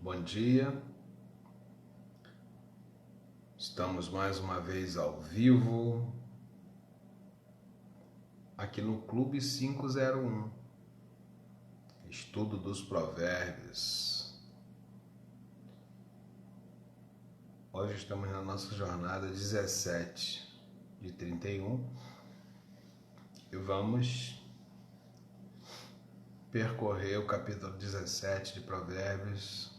Bom dia, estamos mais uma vez ao vivo aqui no Clube 501, Estudo dos Provérbios. Hoje estamos na nossa jornada 17 de 31 e vamos percorrer o capítulo 17 de Provérbios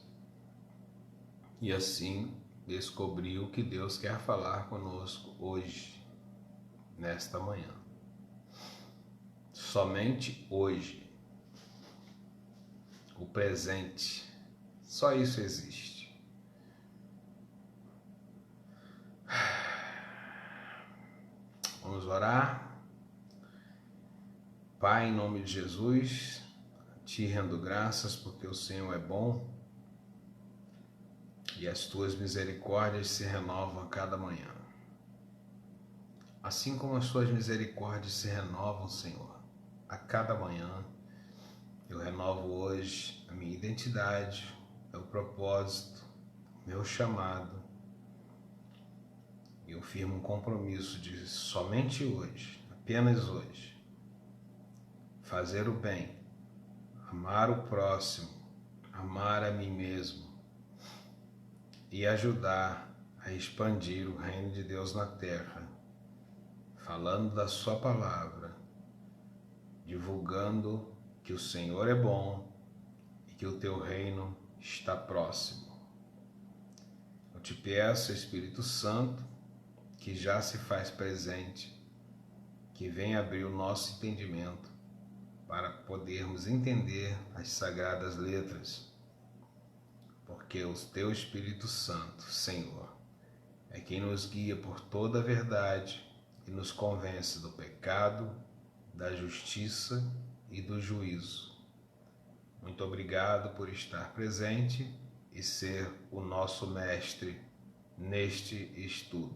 e assim descobrir o que Deus quer falar conosco hoje, nesta manhã. Somente hoje, o presente, só isso existe. Vamos orar. Pai, em nome de Jesus, te rendo graças porque o Senhor é bom e as tuas misericórdias se renovam a cada manhã. Assim como as tuas misericórdias se renovam, Senhor, a cada manhã, eu renovo hoje a minha identidade, meu propósito, meu chamado. Eu firmo um compromisso de somente hoje, apenas hoje, fazer o bem, amar o próximo, amar a mim mesmo e ajudar a expandir o reino de Deus na terra, falando da sua palavra, divulgando que o Senhor é bom e que o teu reino está próximo. Eu te peço, Espírito Santo, que já se faz presente, que venha abrir o nosso entendimento para podermos entender as sagradas letras, porque o teu Espírito Santo, Senhor, é quem nos guia por toda a verdade e nos convence do pecado, da justiça e do juízo. Muito obrigado por estar presente e ser o nosso mestre neste estudo.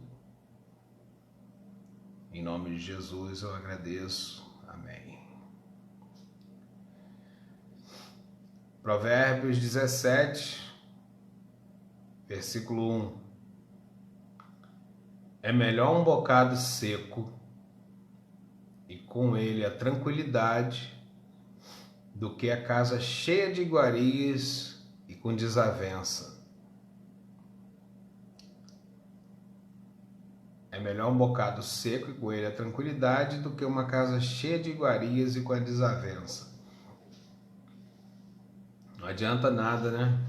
Em nome de Jesus eu agradeço. Amém. Provérbios 17, versículo 1. É melhor um bocado seco e com ele a tranquilidade do que a casa cheia de iguarias e com desavença. É melhor um bocado seco e com ele a tranquilidade do que uma casa cheia de iguarias e com a desavença. Não adianta nada, né?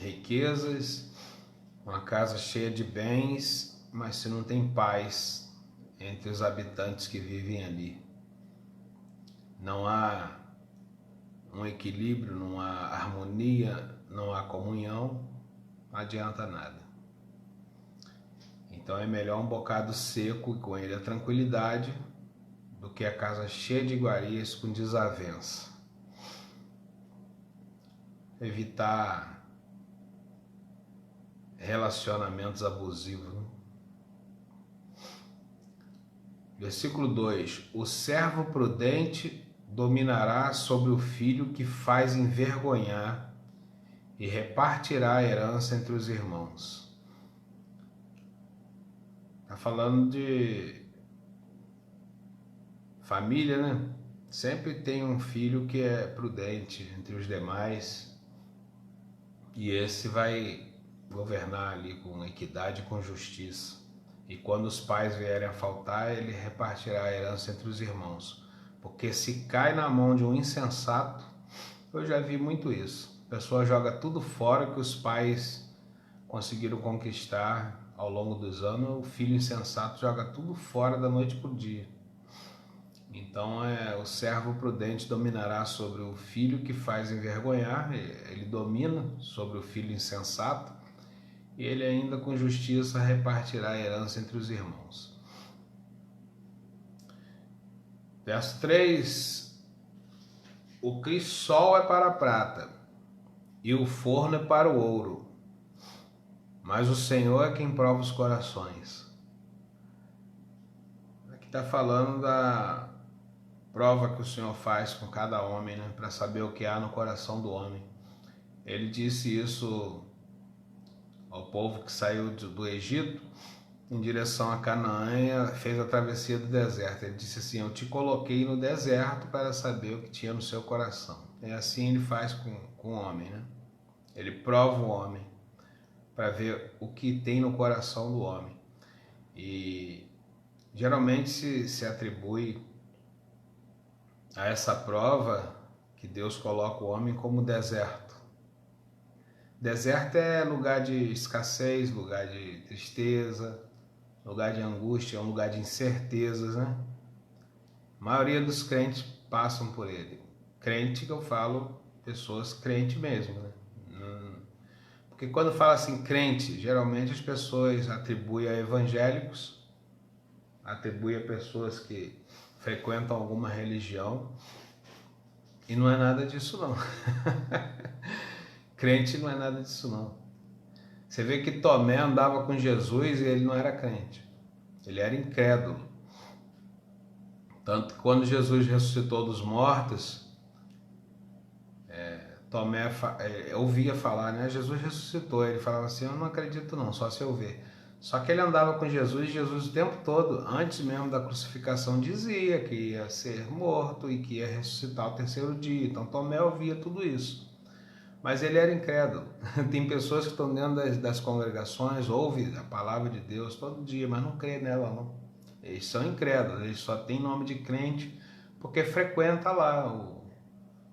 Riquezas, uma casa cheia de bens, mas se não tem paz entre os habitantes que vivem ali. Não há um equilíbrio, não há harmonia, não há comunhão, não adianta nada. Então é melhor um bocado seco e com ele a tranquilidade do que a casa cheia de iguarias com desavença. Evitar relacionamentos abusivos. Versículo 2. O servo prudente dominará sobre o filho que faz envergonhar e repartirá a herança entre os irmãos. Está falando de família, né? Sempre tem um filho que é prudente entre os demais e esse vai governar ali com equidade e com justiça. E quando os pais vierem a faltar, ele repartirá a herança entre os irmãos. Porque se cai na mão de um insensato, eu já vi muito isso. A pessoa joga tudo fora que os pais conseguiram conquistar ao longo dos anos. O filho insensato joga tudo fora da noite para o dia. Então o servo prudente dominará sobre o filho que faz envergonhar. Ele domina sobre o filho insensato. E ele ainda com justiça repartirá a herança entre os irmãos. Verso 3. O crisol é para a prata e o forno é para o ouro, mas o Senhor é quem prova os corações. Aqui está falando da prova que o Senhor faz com cada homem, né, para saber o que há no coração do homem. Ele disse isso ao povo que saiu do Egito em direção a Canaã e fez a travessia do deserto. Ele disse assim: eu te coloquei no deserto para saber o que tinha no seu coração. É assim ele faz com o homem, né? Ele prova o homem para ver o que tem no coração do homem. E geralmente se atribui a essa prova que Deus coloca o homem como deserto. Deserto é lugar de escassez, lugar de tristeza, lugar de angústia, é um lugar de incertezas, né? A maioria dos crentes passam por ele. Crente que eu falo, pessoas crentes mesmo, né? Porque quando fala assim crente, geralmente as pessoas atribuem a evangélicos, atribuem a pessoas que frequentam alguma religião, e não é nada disso não. Crente não é nada disso não. Você vê que Tomé andava com Jesus e ele não era crente, ele era incrédulo. Tanto que quando Jesus ressuscitou dos mortos, Tomé ouvia falar, né? Jesus ressuscitou. Ele falava assim: eu não acredito não, só se eu ver. Só que ele andava com Jesus, e Jesus o tempo todo, antes mesmo da crucificação, dizia que ia ser morto e que ia ressuscitar ao terceiro dia. Então Tomé ouvia tudo isso. Mas ele era incrédulo. Tem pessoas que estão dentro das congregações, ouvem a palavra de Deus todo dia, mas não crê nela não. Eles são incrédulos, eles só têm nome de crente porque frequenta lá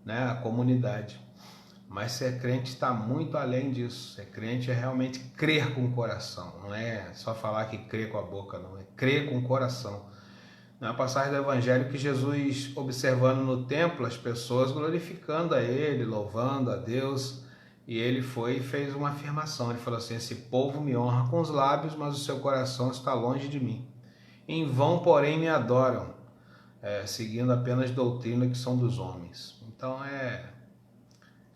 a comunidade. Mas ser crente está muito além disso. Ser crente é realmente crer com o coração. Não é só falar que crê com a boca, não. É crer com o coração. Na passagem do Evangelho que Jesus, observando no templo as pessoas glorificando a Ele, louvando a Deus, e Ele foi e fez uma afirmação. Ele falou assim: esse povo me honra com os lábios, mas o seu coração está longe de mim. Em vão, porém, me adoram, seguindo apenas doutrina que são dos homens. Então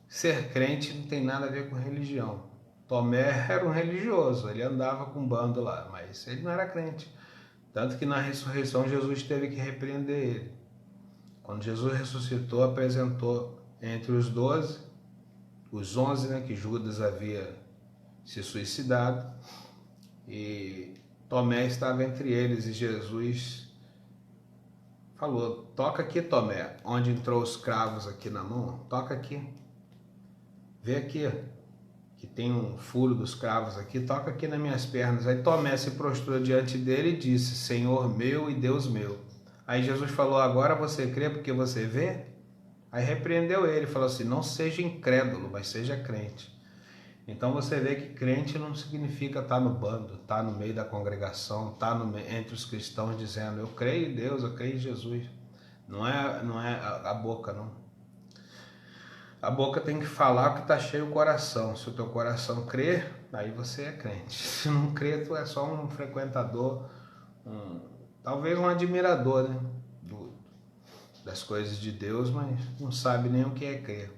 ser crente não tem nada a ver com religião. Tomé era um religioso, ele andava com um bando lá, mas ele não era crente. Tanto que na ressurreição Jesus teve que repreender ele. Quando Jesus ressuscitou, apresentou entre os 12, os 11, né, que Judas havia se suicidado, e Tomé estava entre eles, e Jesus falou: toca aqui, Tomé, onde entrou os cravos aqui na mão, toca aqui. Vê aqui, que tem um furo dos cravos aqui, toca aqui nas minhas pernas. Aí Tomé se prostrou diante dele e disse: Senhor meu e Deus meu. Aí Jesus falou: agora você crê porque você vê? Aí repreendeu ele, falou assim: não seja incrédulo, mas seja crente. Então você vê que crente não significa estar no bando, estar no meio da congregação, estar entre os cristãos dizendo: eu creio em Deus, eu creio em Jesus. Não é a boca, não. A boca tem que falar o que está cheio o coração. Se o teu coração crer, aí você é crente. Se não crer, tu é só um frequentador, talvez um admirador, né, das coisas de Deus, mas não sabe nem o que é crer.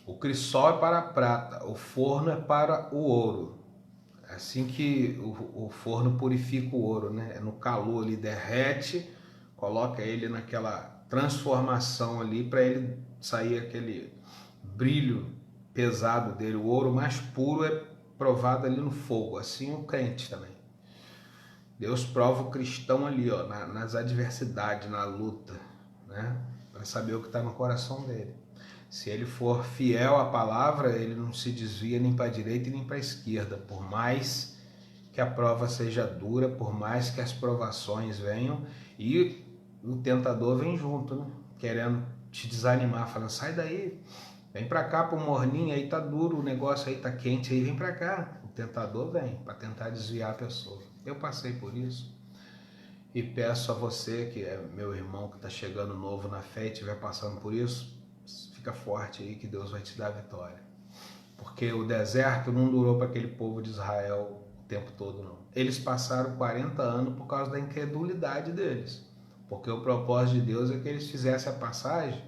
O crisol é para a prata, o forno é para o ouro. Assim que o forno purifica o ouro, né? É no calor, ele derrete, coloca ele naquela transformação ali para ele sair aquele brilho pesado dele. O ouro mais puro é provado ali no fogo, assim o crente também. Deus prova o cristão ali, ó, nas adversidades, na luta, né? Para saber o que está no coração dele. Se ele for fiel à palavra, ele não se desvia nem para a direita e nem para a esquerda, por mais que a prova seja dura, por mais que as provações venham, e o tentador vem junto, né? Querendo te desanimar, falando: sai daí, vem para cá pro morninho, aí tá duro o negócio, aí tá quente, aí vem para cá. O tentador vem para tentar desviar a pessoa. Eu passei por isso e peço a você, que é meu irmão que está chegando novo na fé e estiver passando por isso, fica forte aí que Deus vai te dar a vitória. Porque o deserto não durou para aquele povo de Israel o tempo todo, não. Eles passaram 40 anos por causa da incredulidade deles. Porque o propósito de Deus é que eles fizessem a passagem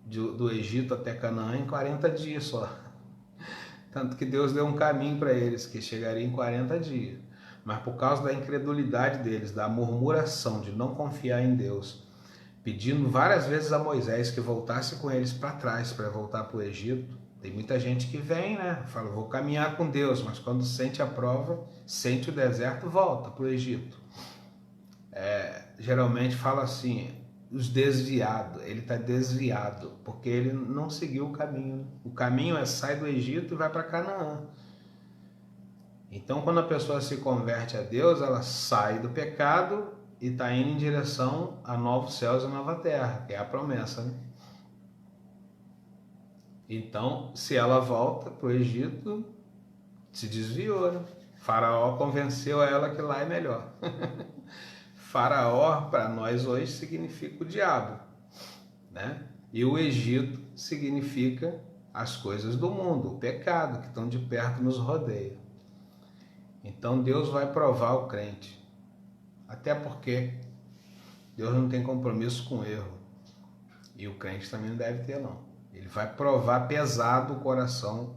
do Egito até Canaã em 40 dias só. Tanto que Deus deu um caminho para eles, que chegaria em 40 dias. Mas por causa da incredulidade deles, da murmuração, de não confiar em Deus, pedindo várias vezes a Moisés que voltasse com eles para trás, para voltar para o Egito. Tem muita gente que vem, né? Fala, vou caminhar com Deus, mas quando sente a prova, sente o deserto, volta para o Egito. Geralmente fala assim, os desviados, ele está desviado, porque ele não seguiu o caminho. O caminho é sai do Egito e vai para Canaã. Então, quando a pessoa se converte a Deus, ela sai do pecado e está indo em direção a novos céus e nova terra, que é a promessa, né? Então, se ela volta para o Egito, se desviou, né? Faraó convenceu ela que lá é melhor. Faraó, para nós hoje, significa o diabo, né? E o Egito significa as coisas do mundo, o pecado, que estão de perto nos rodeia. Então Deus vai provar o crente, até porque Deus não tem compromisso com erro, e o crente também não deve ter, não. Ele vai provar pesado o coração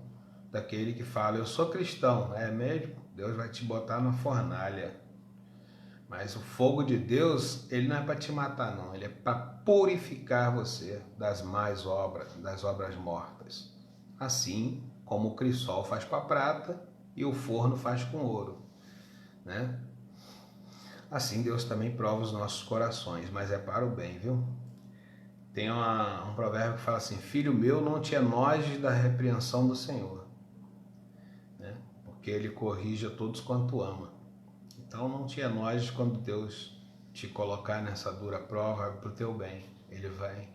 daquele que fala, eu sou cristão, é mesmo? Deus vai te botar na fornalha. Mas o fogo de Deus, ele não é para te matar, não. Ele é para purificar você das más obras, das obras mortas. Assim como o crisol faz com a prata e o forno faz com ouro, né? Assim Deus também prova os nossos corações, mas é para o bem, viu? Tem um provérbio que fala assim, filho meu, não te enojes da repreensão do Senhor, né? Porque ele corrige a todos quanto ama. Então não te enojes quando Deus te colocar nessa dura prova para o teu bem. Ele vai...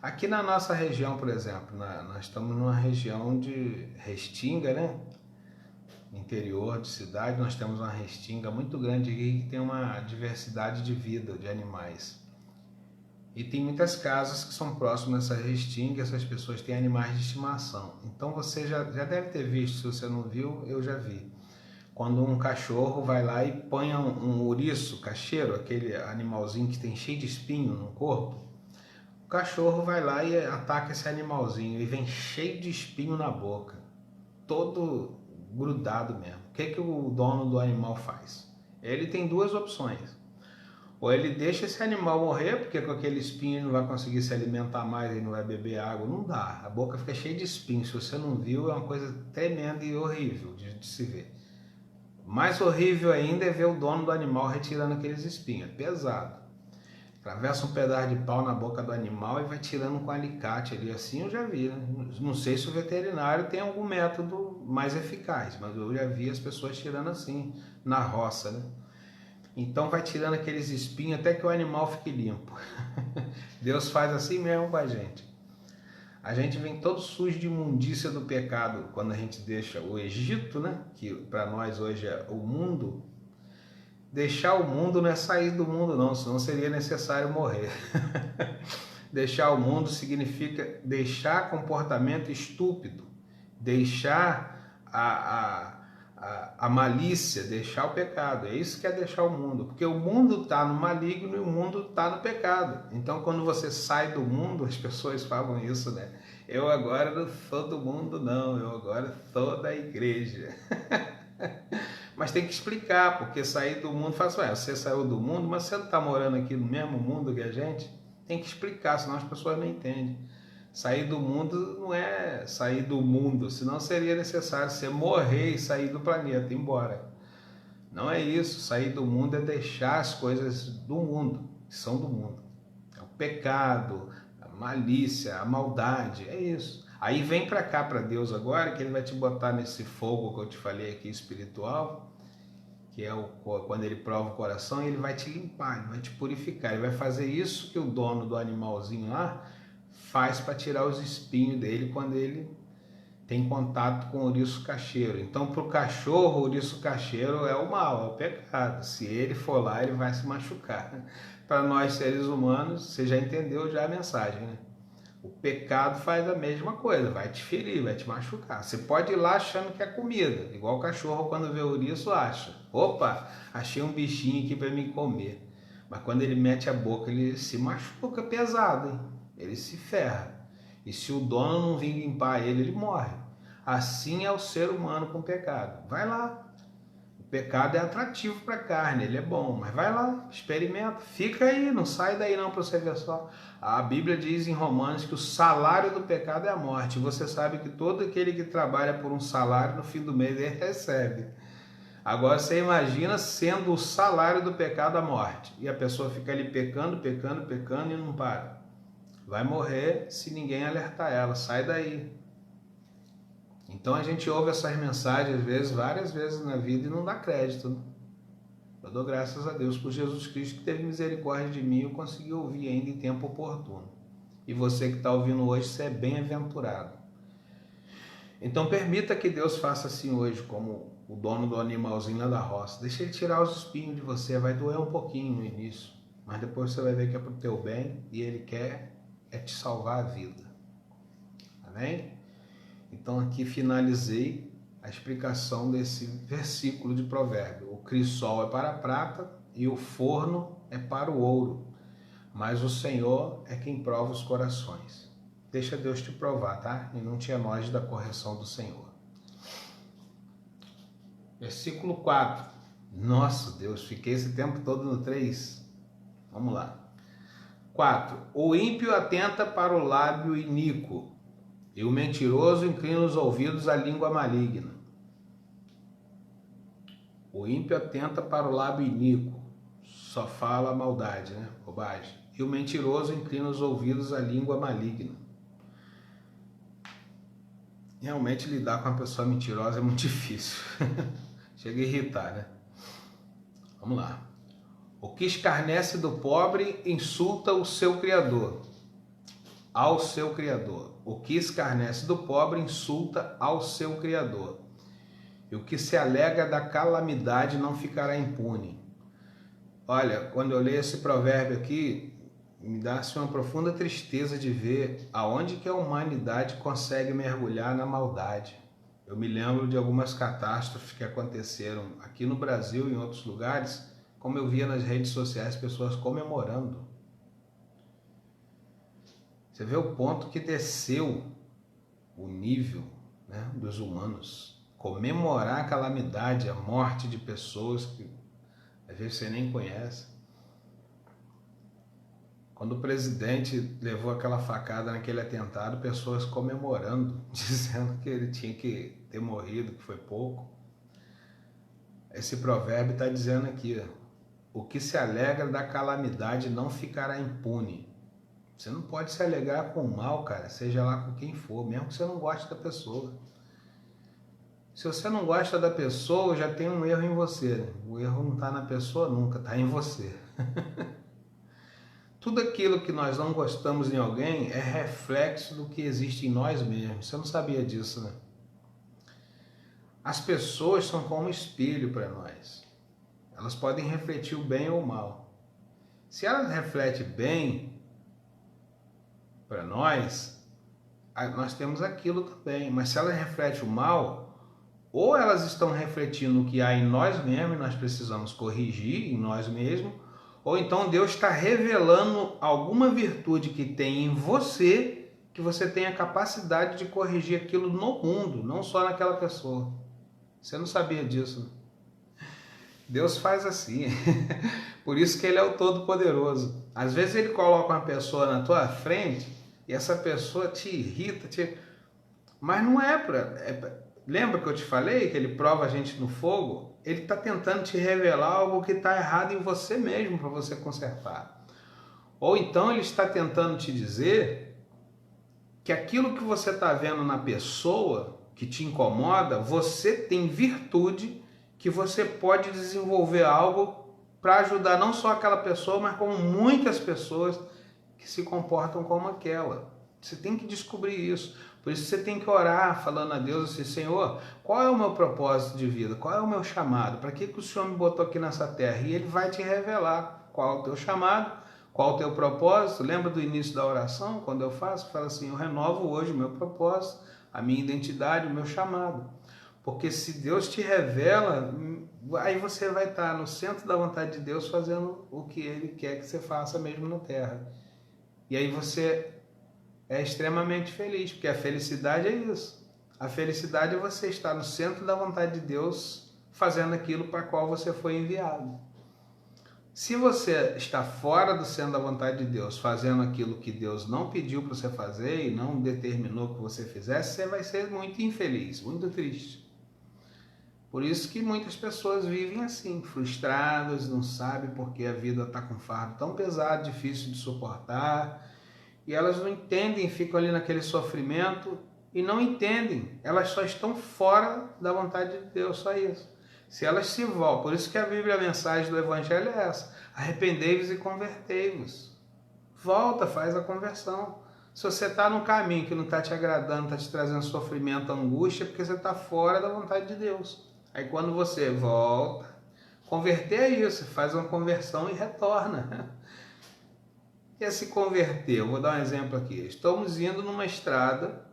Aqui na nossa região, por exemplo, nós estamos numa região de restinga, né? Interior de cidade, nós temos uma restinga muito grande aqui que tem uma diversidade de vida, de animais. E tem muitas casas que são próximas dessa restinga, essas pessoas têm animais de estimação. Então você já deve ter visto, se você não viu, eu já vi. Quando um cachorro vai lá e põe um ouriço cacheiro, aquele animalzinho que tem cheio de espinho no corpo, o cachorro vai lá e ataca esse animalzinho e vem cheio de espinho na boca, todo grudado mesmo. O que o dono do animal faz? Ele tem duas opções. Ou ele deixa esse animal morrer, porque com aquele espinho ele não vai conseguir se alimentar mais, ele não vai beber água, não dá. A boca fica cheia de espinho, se você não viu, é uma coisa tremenda e horrível de se ver. Mais horrível ainda é ver o dono do animal retirando aqueles espinhos, é pesado. Atravessa um pedaço de pau na boca do animal e vai tirando com alicate ali, assim eu já vi, né? Não sei se o veterinário tem algum método mais eficaz, mas eu já vi as pessoas tirando assim, na roça, né? Então vai tirando aqueles espinhos até que o animal fique limpo. Deus faz assim mesmo com a gente. A gente vem todo sujo de imundícia do pecado quando a gente deixa o Egito, né? Que para nós hoje é o mundo. Deixar o mundo não é sair do mundo não, senão seria necessário morrer. Deixar o mundo significa deixar comportamento estúpido, deixar a malícia, deixar o pecado. É isso que é deixar o mundo, porque o mundo está no maligno e o mundo está no pecado. Então, quando você sai do mundo, as pessoas falam isso, né? Eu agora não sou do mundo, não, eu agora sou da igreja. Mas tem que explicar, porque sair do mundo, fala assim, você saiu do mundo, mas você não está morando aqui no mesmo mundo que a gente? Tem que explicar, senão as pessoas não entendem. Sair do mundo não é sair do mundo, senão seria necessário você morrer e sair do planeta, ir embora. Não é isso, sair do mundo é deixar as coisas do mundo, que são do mundo. É o pecado, a malícia, a maldade, é isso. Aí vem para cá, para Deus agora, que Ele vai te botar nesse fogo que eu te falei aqui, espiritual, que é quando Ele prova o coração, e Ele vai te limpar, Ele vai te purificar, Ele vai fazer isso que o dono do animalzinho lá faz para tirar os espinhos dele quando ele tem contato com o ouriço cacheiro. Então, para o cachorro, o ouriço cacheiro é o mal, é o pecado. Se ele for lá, ele vai se machucar. Para nós, seres humanos, você já entendeu já a mensagem, né? O pecado faz a mesma coisa, vai te ferir, vai te machucar. Você pode ir lá achando que é comida, igual o cachorro quando vê o ouriço acha. Opa, achei um bichinho aqui para me comer. Mas quando ele mete a boca, ele se machuca pesado, hein? Ele se ferra. E se o dono não vir limpar ele, ele morre. Assim é o ser humano com o pecado. Vai lá. O O pecado é atrativo para a carne, ele é bom, mas vai lá, experimenta, fica aí, não sai daí não para você ver só. A Bíblia diz em Romanos que o salário do pecado é a morte. Você sabe que todo aquele que trabalha por um salário, no fim do mês ele recebe. Agora você imagina sendo o salário do pecado a morte. E a pessoa fica ali pecando, pecando, pecando e não para. Vai morrer se ninguém alertar ela, sai daí. Então a gente ouve essas mensagens às vezes, várias vezes na vida e não dá crédito, né? Eu dou graças a Deus por Jesus Cristo que teve misericórdia de mim e eu consegui ouvir ainda em tempo oportuno. E você que está ouvindo hoje, você é bem-aventurado. Então permita que Deus faça assim hoje, como o dono do animalzinho lá da roça. Deixa ele tirar os espinhos de você, vai doer um pouquinho no início, mas depois você vai ver que é para o teu bem e ele quer te salvar a vida. Amém? Então aqui finalizei a explicação desse versículo de provérbio. O crisol é para a prata e o forno é para o ouro, mas o Senhor é quem prova os corações. Deixa Deus te provar, tá? E não te enoje da correção do Senhor. Versículo 4. Nossa, Deus, fiquei esse tempo todo no 3. Vamos lá. 4. O ímpio atenta para o lábio iníquo, e o mentiroso inclina os ouvidos à língua maligna. O ímpio atenta para o lábio iníquo, só fala maldade, né? Bobagem. E o mentiroso inclina os ouvidos à língua maligna. Realmente lidar com uma pessoa mentirosa é muito difícil. Chega a irritar, né? Vamos lá. O que escarnece do pobre insulta o seu Criador. Ao seu Criador. O que escarnece do pobre insulta ao seu Criador. E o que se alega da calamidade não ficará impune. Olha, quando eu leio esse provérbio aqui, me dá-se uma profunda tristeza de ver aonde que a humanidade consegue mergulhar na maldade. Eu me lembro de algumas catástrofes que aconteceram aqui no Brasil e em outros lugares, como eu via nas redes sociais pessoas comemorando. Você vê o ponto que desceu o nível, né, dos humanos. Comemorar a calamidade, a morte de pessoas que às vezes você nem conhece. Quando o presidente levou aquela facada naquele atentado, pessoas comemorando, dizendo que ele tinha que ter morrido, que foi pouco. Esse provérbio está dizendo aqui, ó, o que se alegra da calamidade não ficará impune. Você não pode se alegrar com o mal, cara, seja lá com quem for, mesmo que você não goste da pessoa. Se você não gosta da pessoa, já tem um erro em você, né? O erro não está na pessoa nunca, está em você. Tudo aquilo que nós não gostamos em alguém é reflexo do que existe em nós mesmos. Você não sabia disso, né? As pessoas são como um espelho para nós. Elas podem refletir o bem ou o mal. Se elas refletem bem para nós temos aquilo também. Mas se elas refletem o mal, ou elas estão refletindo o que há em nós mesmos e nós precisamos corrigir em nós mesmos, ou então Deus está revelando alguma virtude que tem em você, que você tem a capacidade de corrigir aquilo no mundo, não só naquela pessoa. Você não sabia disso, né? Deus faz assim. Por isso que Ele é o Todo-Poderoso. Às vezes Ele coloca uma pessoa na tua frente e essa pessoa te irrita, mas não é para... Lembra que eu te falei que Ele prova a gente no fogo? Ele está tentando te revelar algo que está errado em você mesmo para você consertar. Ou então Ele está tentando te dizer que aquilo que você está vendo na pessoa que te incomoda, você tem virtude que você pode desenvolver algo para ajudar não só aquela pessoa, mas como muitas pessoas que se comportam como aquela. Você tem que descobrir isso. Por isso você tem que orar falando a Deus assim, Senhor, qual é o meu propósito de vida? Qual é o meu chamado? Para que o Senhor me botou aqui nessa terra? E Ele vai te revelar qual é o teu chamado, qual é o teu propósito. Lembra do início da oração? Quando eu faço, fala assim, eu renovo hoje o meu propósito, a minha identidade, o meu chamado. Porque se Deus te revela, aí você vai estar no centro da vontade de Deus fazendo o que Ele quer que você faça mesmo na terra. E aí você é extremamente feliz, porque a felicidade é isso. A felicidade é você estar no centro da vontade de Deus, fazendo aquilo para qual você foi enviado. Se você está fora do centro da vontade de Deus, fazendo aquilo que Deus não pediu para você fazer e não determinou que você fizesse, você vai ser muito infeliz, muito triste. Por isso que muitas pessoas vivem assim, frustradas, não sabem porque a vida está com um fardo tão pesado, difícil de suportar, e elas não entendem, ficam ali naquele sofrimento e não entendem, elas só estão fora da vontade de Deus, só isso. Se elas se voltam, por isso que a Bíblia, a mensagem do Evangelho é essa: arrependei-vos e convertei-vos. Volta, faz a conversão. Se você está num caminho que não está te agradando, está te trazendo sofrimento, angústia, é porque você está fora da vontade de Deus. Aí quando você volta, converter é isso, faz uma conversão e retorna. E se converter, eu vou dar um exemplo aqui. Estamos indo numa estrada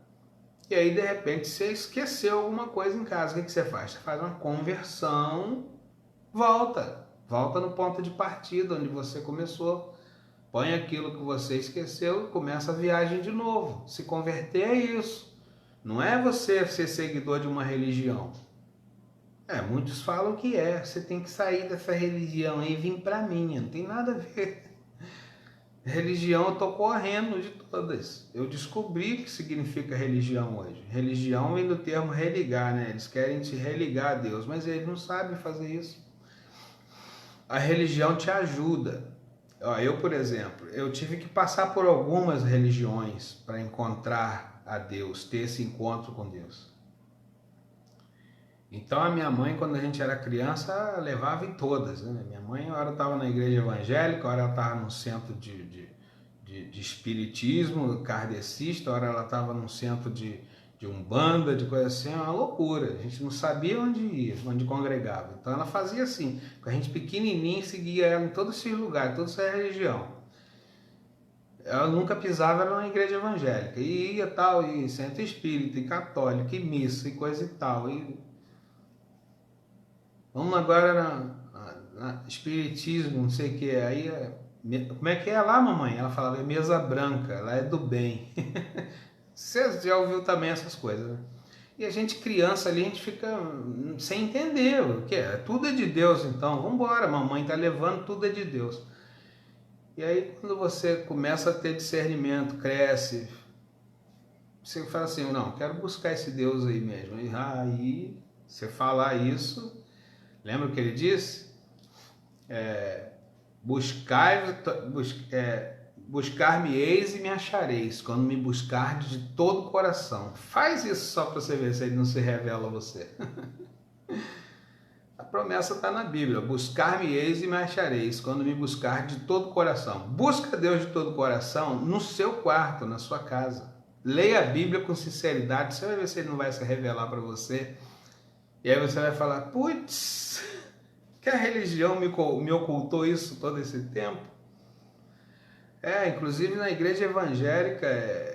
e aí de repente você esqueceu alguma coisa em casa. O que você faz? Você faz uma conversão, volta no ponto de partida onde você começou. Põe aquilo que você esqueceu e começa a viagem de novo. Se converter é isso. Não é você ser seguidor de uma religião. Muitos falam que é. Você tem que sair dessa religião e vir para a minha. Não tem nada a ver. Religião eu estou correndo de todas. Eu descobri o que significa religião hoje. Religião vem do termo religar, né? Eles querem te religar a Deus, mas eles não sabem fazer isso. A religião te ajuda. Eu, por exemplo, eu tive que passar por algumas religiões para encontrar a Deus, ter esse encontro com Deus. Então a minha mãe, quando a gente era criança, levava em todas, né? Minha mãe, uma hora estava na igreja evangélica, uma hora ela estava num centro de espiritismo kardecista, uma hora ela estava num centro de umbanda, de coisa assim, uma loucura. A gente não sabia onde ia, onde congregava. Então ela fazia assim, com a gente pequenininho, seguia ela em todos esses lugares, toda essa religião. Ela nunca pisava na igreja evangélica, e ia tal, e centro espírita, e católico, e missa, e coisa e tal, vamos agora na espiritismo, não sei o que. Aí, como é que é lá, mamãe? Ela falava, é mesa branca, lá é do bem. Você já ouviu também essas coisas, né? E a gente, criança ali, a gente fica sem entender o que é. Tudo é de Deus, então, vamos embora, mamãe está levando, tudo é de Deus. E aí, quando você começa a ter discernimento, cresce, você fala assim, não, quero buscar esse Deus aí mesmo. E aí, você falar isso... Lembra o que ele disse? Buscar-me-eis e me achareis, quando me buscardes de todo o coração. Faz isso só para você ver se ele não se revela a você. A promessa está na Bíblia. Buscar-me-eis e me achareis, quando me buscardes de todo o coração. Busca Deus de todo o coração no seu quarto, na sua casa. Leia a Bíblia com sinceridade, você vai ver se ele não vai se revelar para você. E aí você vai falar, putz, que a religião me ocultou isso todo esse tempo? Inclusive na igreja evangélica,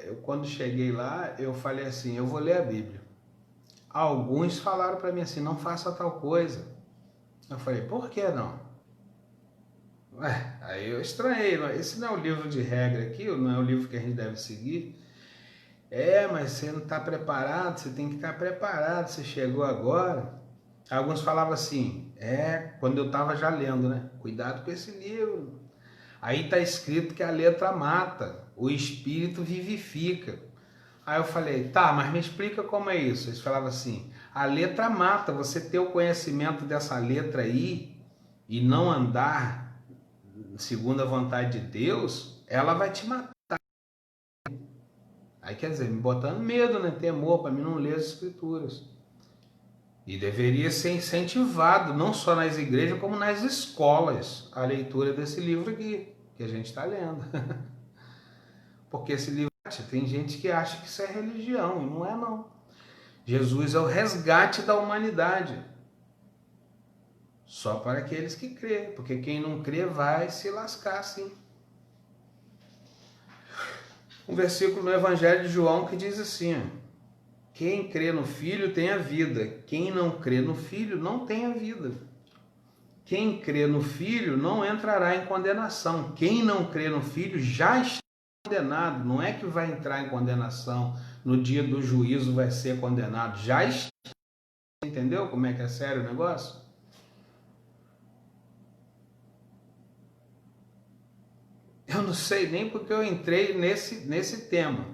eu quando cheguei lá, eu falei assim, eu vou ler a Bíblia. Alguns falaram para mim assim, não faça tal coisa. Eu falei, por que não? Aí eu estranhei, esse não é o livro de regra aqui, não é o livro que a gente deve seguir. Mas você não está preparado, você tem que estar preparado, você chegou agora. Alguns falavam assim, quando eu estava já lendo, né? Cuidado com esse livro. Aí está escrito que a letra mata, o espírito vivifica. Aí eu falei, tá, mas me explica como é isso. Eles falavam assim, a letra mata, você ter o conhecimento dessa letra aí e não andar segundo a vontade de Deus, ela vai te matar. Aí quer dizer, me botando medo, né? Temor para mim não ler as escrituras. E deveria ser incentivado, não só nas igrejas, como nas escolas, a leitura desse livro aqui, que a gente está lendo. Porque esse livro, tem gente que acha que isso é religião, e não é não. Jesus é o resgate da humanidade. Só para aqueles que crêem, porque quem não crê vai se lascar sim. Um versículo no Evangelho de João que diz assim, quem crê no Filho tem a vida, quem não crê no Filho não tem a vida. Quem crê no Filho não entrará em condenação, quem não crê no Filho já está condenado, não é que vai entrar em condenação, no dia do juízo vai ser condenado, já está entendeu como é que é sério o negócio? Eu não sei nem porque eu entrei nesse tema.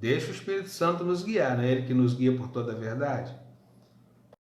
Deixa o Espírito Santo nos guiar, não é ele que nos guia por toda a verdade?